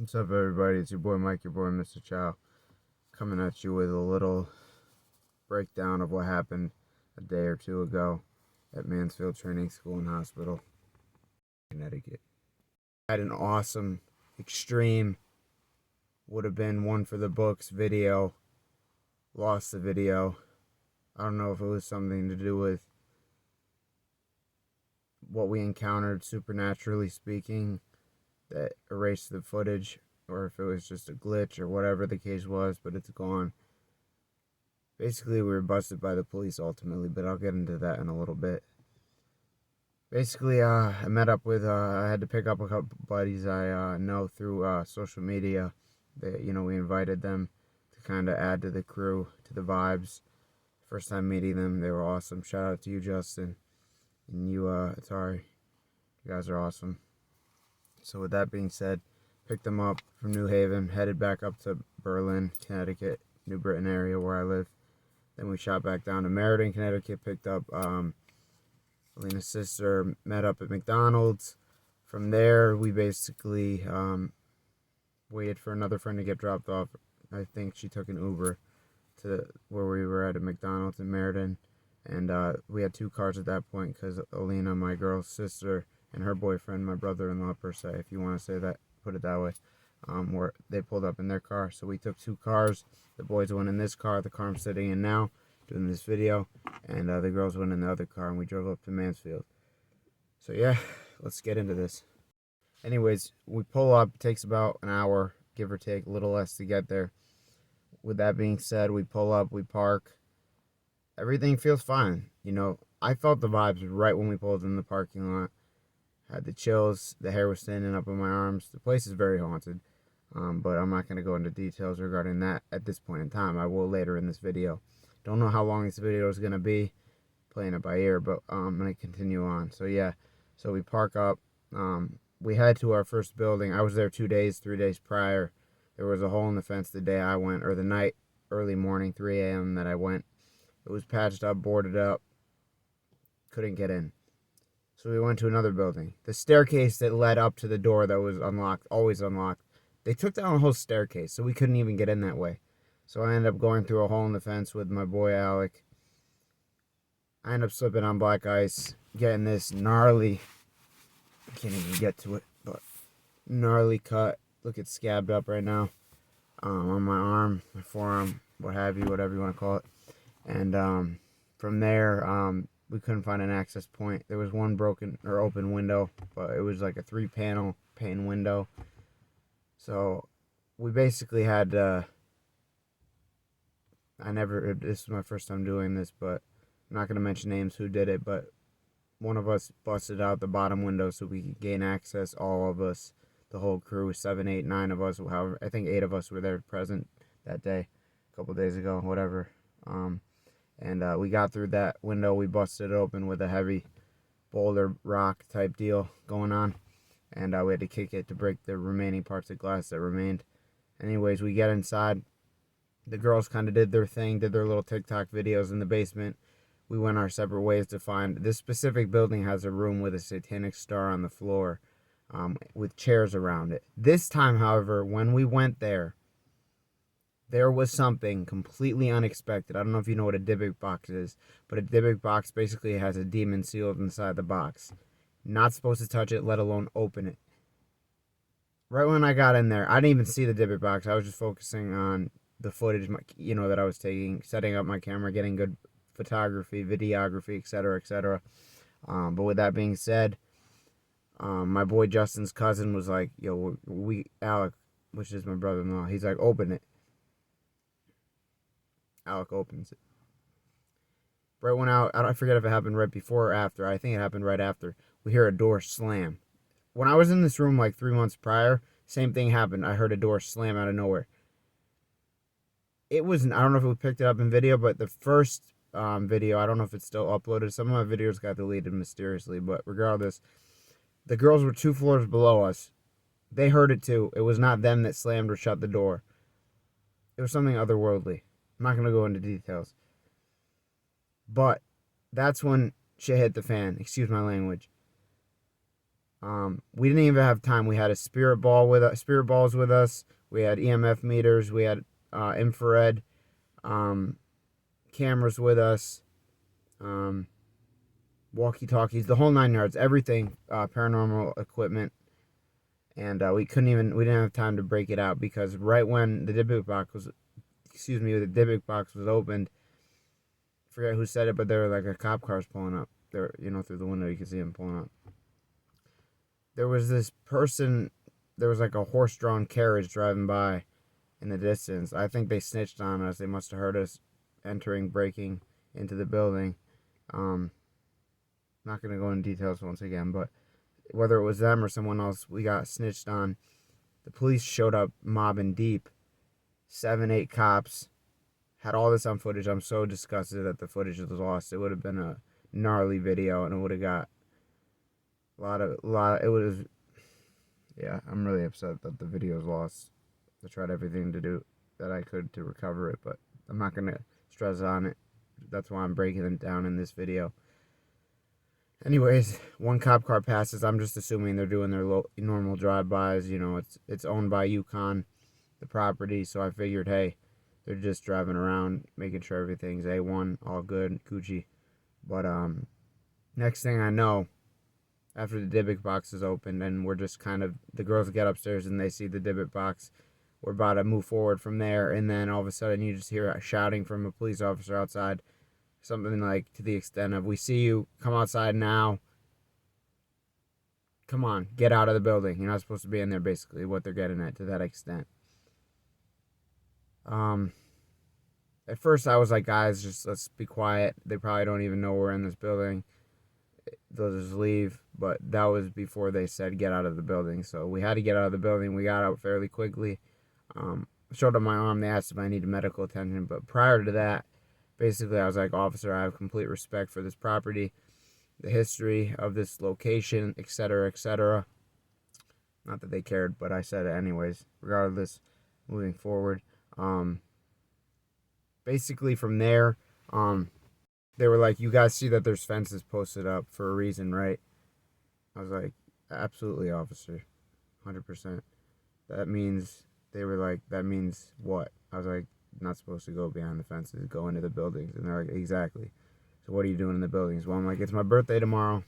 What's up, everybody? It's your boy Mike, your boy Mr. Chow, coming at you with a little breakdown of what happened a day or two ago at Mansfield Training School and Hospital, Connecticut. I had an awesome, extreme, would have been one for the books video, lost the video. I don't know if it was something to do with what we encountered, supernaturally speaking, that erased the footage, or if it was just a glitch or whatever the case was, but it's gone. Basically, we were busted by the police ultimately, but I'll get into that in a little bit. Basically, I met up with, I had to pick up a couple buddies I know through social media. We invited them to kind of add to the crew, to the vibes. First time meeting them, they were awesome. Shout out to you, Justin, and you, Atari. You guys are awesome. So with that being said, picked them up from New Haven, headed back up to Berlin, Connecticut, New Britain area where I live. Then we shot back down to Meriden, Connecticut, picked up Alina's sister, met up at McDonald's. From there, we basically waited for another friend to get dropped off. I think she took an Uber to where we were at McDonald's in Meriden. And we had two cars at that point because Alina, my girl's sister, and her boyfriend, my brother-in-law per se, if you want to say that, put it that way, where they pulled up in their car. So we took two cars. The boys went in this car, the car I'm sitting in now, doing this video, and the girls went in the other car, and we drove up to Mansfield. So yeah, let's get into this. Anyways, we pull up. It takes about an hour, give or take, a little less to get there. With that being said, we pull up, we park. Everything feels fine. I felt the vibes right when we pulled in the parking lot. Had the chills. The hair was standing up on my arms. The place is very haunted, but I'm not going to go into details regarding that at this point in time. I will later in this video. Don't know how long this video is going to be, playing it by ear, but I'm going to continue on. So yeah, so we park up. We head to our first building. I was there 3 days prior. There was a hole in the fence the day I went, or the night, early morning, 3 a.m. that I went. It was patched up, boarded up. Couldn't get in. So we went to another building. The staircase that led up to the door that was unlocked, always unlocked, they took down the whole staircase, so we couldn't even get in that way. So I ended up going through a hole in the fence with my boy Alec. I ended up slipping on black ice, getting this gnarly, I can't even get to it, but gnarly cut. Look, it's scabbed up right now, on my arm, my forearm, what have you, whatever you want to call it. And from there, we couldn't find an access point. There was one broken or open window, but it was like a 3-panel pane window. So we basically had this is my first time doing this, but I'm not going to mention names who did it, but one of us busted out the bottom window so we could gain access, all of us, the whole crew, 7, 8, 9 of us, however, I think 8 of us were there present that day, a couple days ago, whatever. And we got through that window. We busted it open with a heavy boulder rock type deal going on. And we had to kick it to break the remaining parts of glass that remained. Anyways, we get inside. The girls kind of did their thing, did their little TikTok videos in the basement. We went our separate ways to find. This specific building has a room with a satanic star on the floor, with chairs around it. This time, however, when we went there was something completely unexpected. I don't know if you know what a Dybbuk box is, but a Dybbuk box basically has a demon sealed inside the box. Not supposed to touch it, let alone open it. Right when I got in there, I didn't even see the Dybbuk box. I was just focusing on the footage, that I was taking, setting up my camera, getting good photography, videography, etc., etc. But with that being said, my boy Justin's cousin was like, "Yo, Alec, which is my brother-in-law, he's like, open it." Alec opens it. Right when I forget if it happened right before or after. I think it happened right after. We hear a door slam. When I was in this room like 3 months prior, same thing happened. I heard a door slam out of nowhere. I don't know if we picked it up in video, but the first video, I don't know if it's still uploaded. Some of my videos got deleted mysteriously, but regardless, the girls were 2 floors below us. They heard it too. It was not them that slammed or shut the door. It was something otherworldly. I'm not going to go into details. But that's when shit hit the fan. Excuse my language. We didn't even have time. We had a spirit spirit balls with us. We had EMF meters. We had infrared cameras with us. Walkie-talkies, the whole 9 yards, everything, paranormal equipment. And we didn't have time to break it out, because right when the Dybbuk box was opened, I forget who said it, but there were like a cop cars pulling up there, through the window. You could see him pulling up. There was this person, there was like a horse-drawn carriage driving by in the distance. I think they snitched on us. They must have heard us breaking into the building. Not going to go into details once again, but whether it was them or someone else, we got snitched on. The police showed up mobbing deep. 7, 8 cops. Had all this on footage. I'm so disgusted that the footage was lost. It would have been a gnarly video, and it would have got it was, yeah, I'm really upset that the video was lost. I tried everything to do that I could to recover it, but I'm not going to stress on it. That's why I'm breaking them down in this video. Anyways, one cop car passes. I'm just assuming they're doing their normal drive-bys. It's owned by Yukon, the property, so I figured, hey, they're just driving around, making sure everything's A1, all good, Gucci. But next thing I know, after the Dybbuk box is opened, and we're just the girls get upstairs and they see the Dybbuk box. We're about to move forward from there, and then all of a sudden you just hear shouting from a police officer outside. Something like to the extent of, "We see you, come outside now. Come on, get out of the building. You're not supposed to be in there," basically, what they're getting at, to that extent. At first I was like, guys, just let's be quiet. They probably don't even know we're in this building. They'll just leave. But that was before they said get out of the building. So we had to get out of the building. We got out fairly quickly. Showed them my arm. They asked if I needed medical attention. But prior to that, basically, I was like, "Officer, I have complete respect for this property, the history of this location, etc., etc." Not that they cared, but I said it anyways, regardless, moving forward. Basically, from there, they were like, "You guys see that there's fences posted up for a reason, right?" I was like, "Absolutely, officer, 100%. That means," they were like, "That means what?" I was like, "Not supposed to go behind the fences, go into the buildings." And they're like, "Exactly. So what are you doing in the buildings?" Well, I'm like, "It's my birthday tomorrow,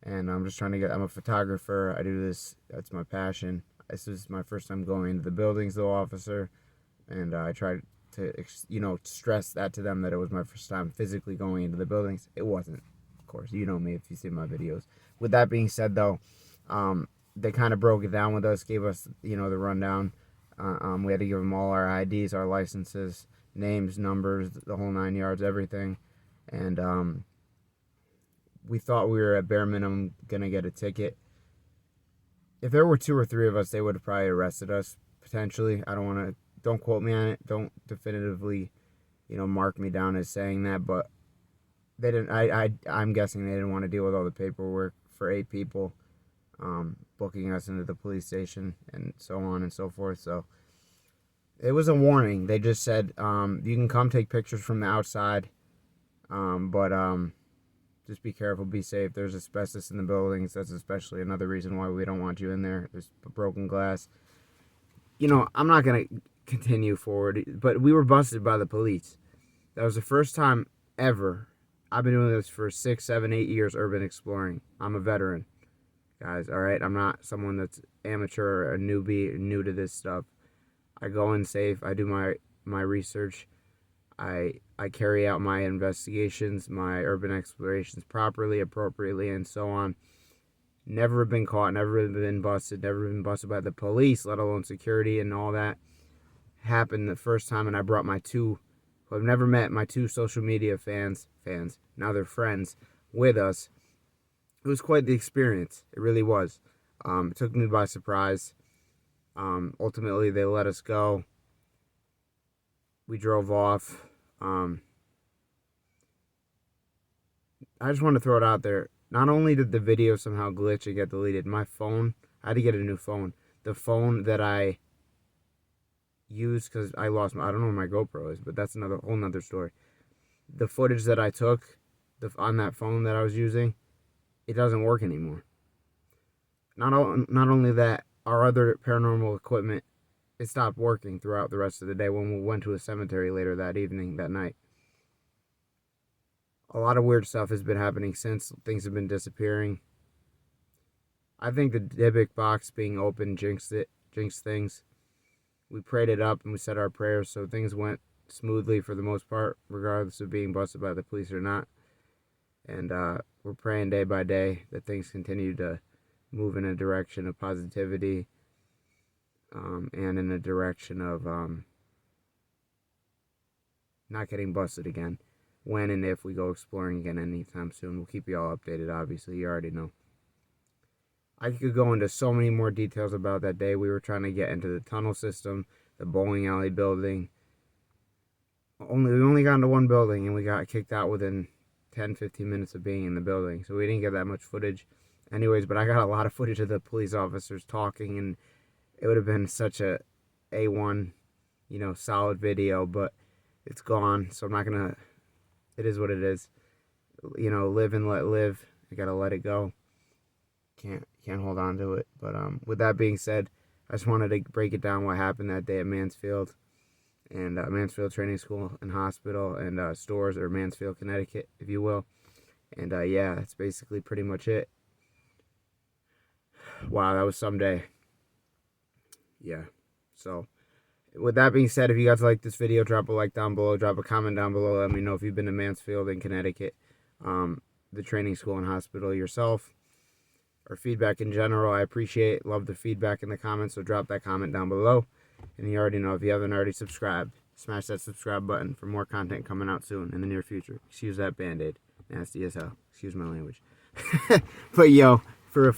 and I'm just trying to I'm a photographer. I do this. That's my passion. This is my first time going into the buildings, though, officer." And I tried to, stress that to them, that it was my first time physically going into the buildings. It wasn't, of course. You know me if you see my videos. With that being said, though, they kind of broke it down with us, gave us, the rundown. We had to give them all our IDs, our licenses, names, numbers, the whole 9 yards, everything. And we thought we were at bare minimum going to get a ticket. If there were 2 or 3 of us, they would have probably arrested us, potentially. Don't quote me on it. Don't definitively, mark me down as saying that. But they didn't. I'm guessing they didn't want to deal with all the paperwork for 8 people, booking us into the police station and so on and so forth. So it was a warning. They just said, you can come take pictures from the outside, but just be careful, be safe. There's asbestos in the buildings. That's especially another reason why we don't want you in there. There's broken glass. I'm not going to continue forward, but we were busted by the police. That was the first time ever. I've been doing this for 6, 7, 8 years, urban exploring. I'm a veteran, guys, all right? I'm not someone that's amateur or a newbie, new to this stuff. I go in safe. I do my research. I carry out my investigations, my urban explorations properly, appropriately, and so on. Never been caught, never been busted by the police, let alone security and all that. Happened the first time, and I brought my 2, who I've never met, my 2 social media fans, now they're friends, with us. It was quite the experience. It really was. It took me by surprise. Ultimately, they let us go. We drove off. I just want to throw it out there. Not only did the video somehow glitch and get deleted, my phone, I had to get a new phone. The phone that I used, because I lost I don't know where my GoPro is, but that's whole nother story. The footage that I took on that phone that I was using, it doesn't work anymore. Not only that, our other paranormal equipment, it stopped working throughout the rest of the day when we went to a cemetery later that night. A lot of weird stuff has been happening since. Things have been disappearing. I think the Dybbuk box being open jinxed things. We prayed it up and we said our prayers, so things went smoothly for the most part, regardless of being busted by the police or not. And we're praying day by day that things continue to move in a direction of positivity, and in a direction of not getting busted again when and if we go exploring again anytime soon. We'll keep you all updated, obviously. You already know. I could go into so many more details about that day. We were trying to get into the tunnel system, the bowling alley building. We only got into one building and we got kicked out within 10-15 minutes of being in the building, so we didn't get that much footage anyways. But I got a lot of footage of the police officers talking, and it would have been such a A1, solid video, but it's gone, so I'm not gonna. It is what it is. Live and let live. I gotta let it go. Can't hold on to it. But with that being said, I just wanted to break it down what happened that day at Mansfield and Mansfield Training School and Hospital and Stores, or Mansfield, Connecticut, if you will. And yeah, that's basically pretty much it. Wow, that was some day. Yeah. So with that being said, if you guys like this video, drop a like down below, drop a comment down below. Let me know if you've been to Mansfield in Connecticut, the training school and hospital yourself, or feedback in general. I appreciate, love the feedback in the comments, so drop that comment down below. And you already know, if you haven't already subscribed, smash that subscribe button for more content coming out soon in the near future. Excuse that Band-Aid. Nasty as hell. Excuse my language. But yo, for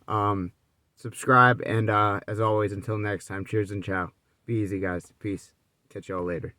real. Subscribe, and as always, until next time, cheers and ciao. Be easy, guys. Peace. Catch y'all later.